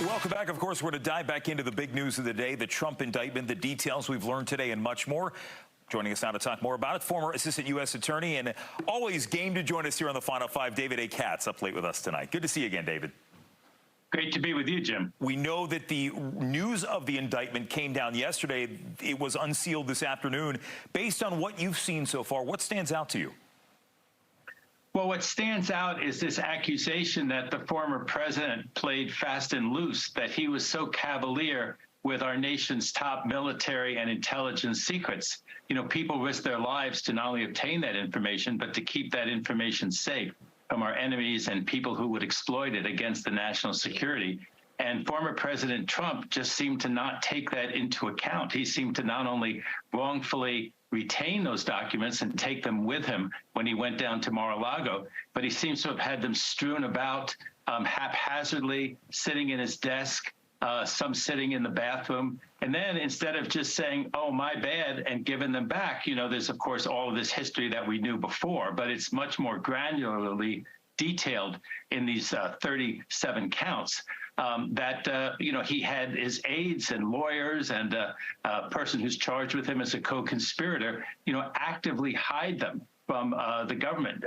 Welcome back. Of course, we're to dive back into the big news of the day, the Trump indictment, the details we've learned today, and much more. Joining us now to talk more about it, former Assistant U.S. Attorney and always game to join us here on the Final Five, David A. Katz, up late with us tonight. Good to see you again, David. Great to be with you, Jim. We know that the news of the indictment came down yesterday. It was unsealed this afternoon. Based on what you've seen so far, what stands out to you? Well, what stands out is this accusation that the former president played fast and loose, that he was so cavalier with our nation's top military and intelligence secrets. You know, people risk their lives to not only obtain that information, but to keep that information safe from our enemies and people who would exploit it against the national security. And former President Trump just seemed to not take that into account. He seemed to not only wrongfully retain those documents and take them with him when he went down to Mar-a-Lago, but he seems to have had them strewn about haphazardly, sitting in his desk, some sitting in the bathroom. And then instead of just saying, oh, my bad, and giving them back, you know, there's, of course, all of this history that we knew before, but it's much more granularly detailed in these 37 counts. You know, he had his aides and lawyers and a person who's charged with him as a co-conspirator, you know, actively hide them from the government,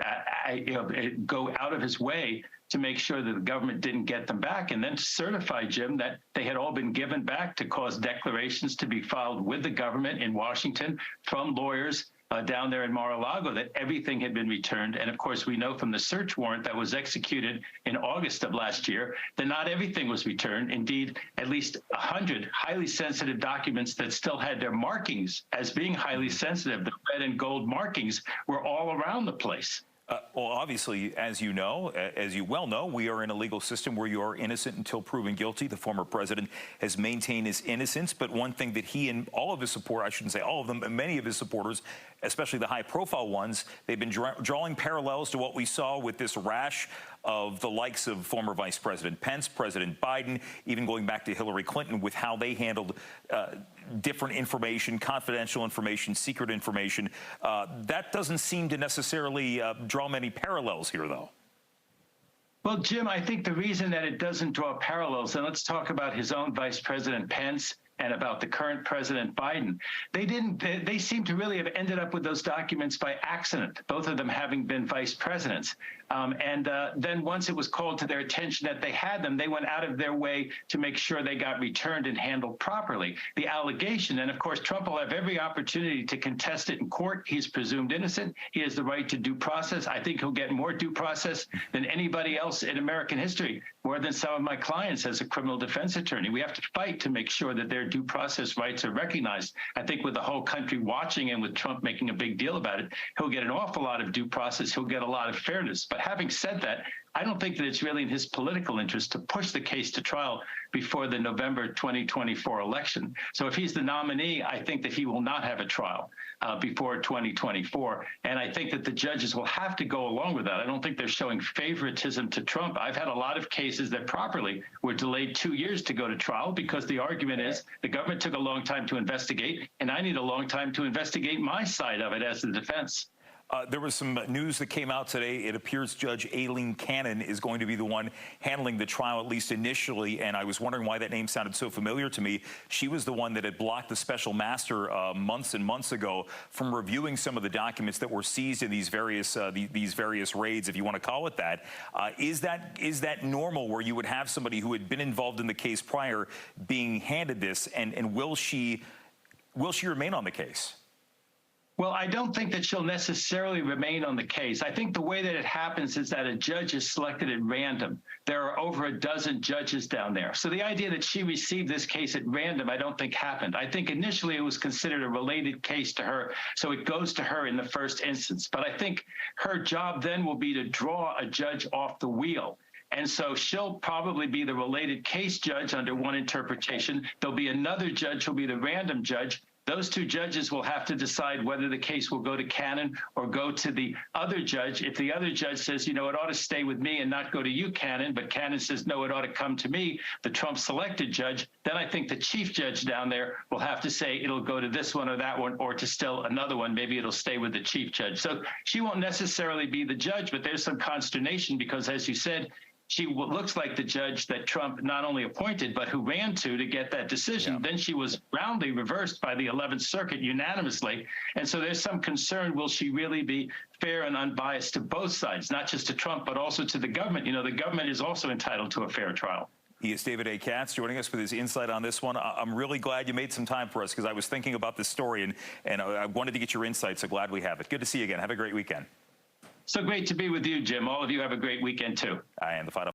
you know, go out of his way to make sure that the government didn't get them back, and then to certify, Jim, that they had all been given back, to cause declarations to be filed with the government in Washington from lawyers down there in Mar-a-Lago that everything had been returned. And of course, we know from the search warrant that was executed in August of last year that not everything was returned. Indeed, at least 100 highly sensitive documents that still had their markings as being highly sensitive, the red and gold markings, were all around the place. Well, obviously, as you know, as you well know, we are in a legal system where you are innocent until proven guilty. The former president has maintained his innocence, but one thing that he and all of his support, I shouldn't say all of them, but many of his supporters, especially the high-profile ones, they've been drawing parallels to what we saw with this rash of the likes of former Vice President Pence, President Biden, even going back to Hillary Clinton with how they handled different information, confidential information, secret information. That doesn't seem to necessarily draw many parallels here, though. Well, Jim, I think the reason that it doesn't draw parallels, and let's talk about his own Vice President Pence and about the current President Biden, they seem to really have ended up with those documents by accident, both of them having been vice presidents. Then once it was called to their attention that they had them, they went out of their way to make sure they got returned and handled properly. The allegation, and of course, Trump will have every opportunity to contest it in court. He's presumed innocent. He has the right to due process. I think he'll get more due process than anybody else in American history, more than some of my clients as a criminal defense attorney. We have to fight to make sure that their due process rights are recognized. I think with the whole country watching and with Trump making a big deal about it, he'll get an awful lot of due process. He'll get a lot of fairness. But having said that, I don't think that it's really in his political interest to push the case to trial before the November 2024 election. So if he's the nominee, I think that he will not have a trial before 2024. And I think that the judges will have to go along with that. I don't think they're showing favoritism to Trump. I've had a lot of cases that properly were delayed 2 years to go to trial because the argument is the government took a long time to investigate, and I need a long time to investigate my side of it as the defense. There was some news that came out today. It appears Judge Aileen Cannon is going to be the one handling the trial, at least initially, and I was wondering why that name sounded so familiar to me. She was the one that had blocked the special master months and months ago from reviewing some of the documents that were seized in these various raids, if you want to call it that. Is that normal, where you would have somebody who had been involved in the case prior being handed this, and will she remain on the case? Well, I don't think that she'll necessarily remain on the case. I think the way that it happens is that a judge is selected at random. There are over a dozen judges down there. So the idea that she received this case at random, I don't think happened. I think initially it was considered a related case to her, so it goes to her in the first instance. But I think her job then will be to draw a judge off the wheel. And so she'll probably be the related case judge under one interpretation. There'll be another judge who'll be the random judge. Those two judges will have to decide whether the case will go to Cannon or go to the other judge. If the other judge says, you know, it ought to stay with me and not go to you, Cannon, but Cannon says, no, it ought to come to me, the Trump-selected judge, then I think the chief judge down there will have to say it'll go to this one or that one or to still another one. Maybe it'll stay with the chief judge. So she won't necessarily be the judge, but there's some consternation because, as you said, she looks like the judge that Trump not only appointed, but who ran to get that decision. Then she was roundly reversed by the 11th Circuit unanimously. And so there's some concern, will she really be fair and unbiased to both sides, not just to Trump, but also to the government? You know, the government is also entitled to a fair trial. He is David A. Katz joining us with his insight on this one. I'm really glad you made some time for us because I was thinking about this story and I wanted to get your insight, so glad we have it. Good to see you again. Have a great weekend. So great to be with you, Jim. All of you have a great weekend, too. And the final